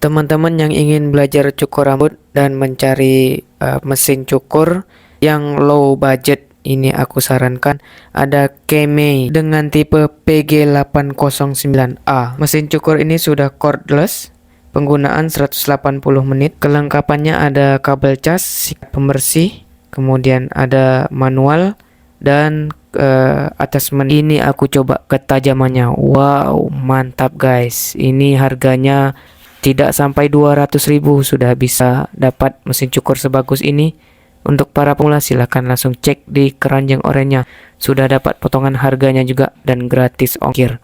Teman-teman yang ingin belajar cukur rambut dan mencari mesin cukur yang low budget, ini aku sarankan ada Kemei dengan tipe PG809A. Mesin cukur ini sudah cordless, penggunaan 180 menit. Kelengkapannya ada kabel cas, sikat pembersih, kemudian ada manual dan attachment. Ini aku coba ketajamannya. Wow, mantap guys. Ini harganya tidak sampai 200.000 sudah bisa dapat mesin cukur sebagus ini. Untuk para pemula silahkan langsung cek di keranjang oranye. Sudah dapat potongan harganya juga dan gratis ongkir.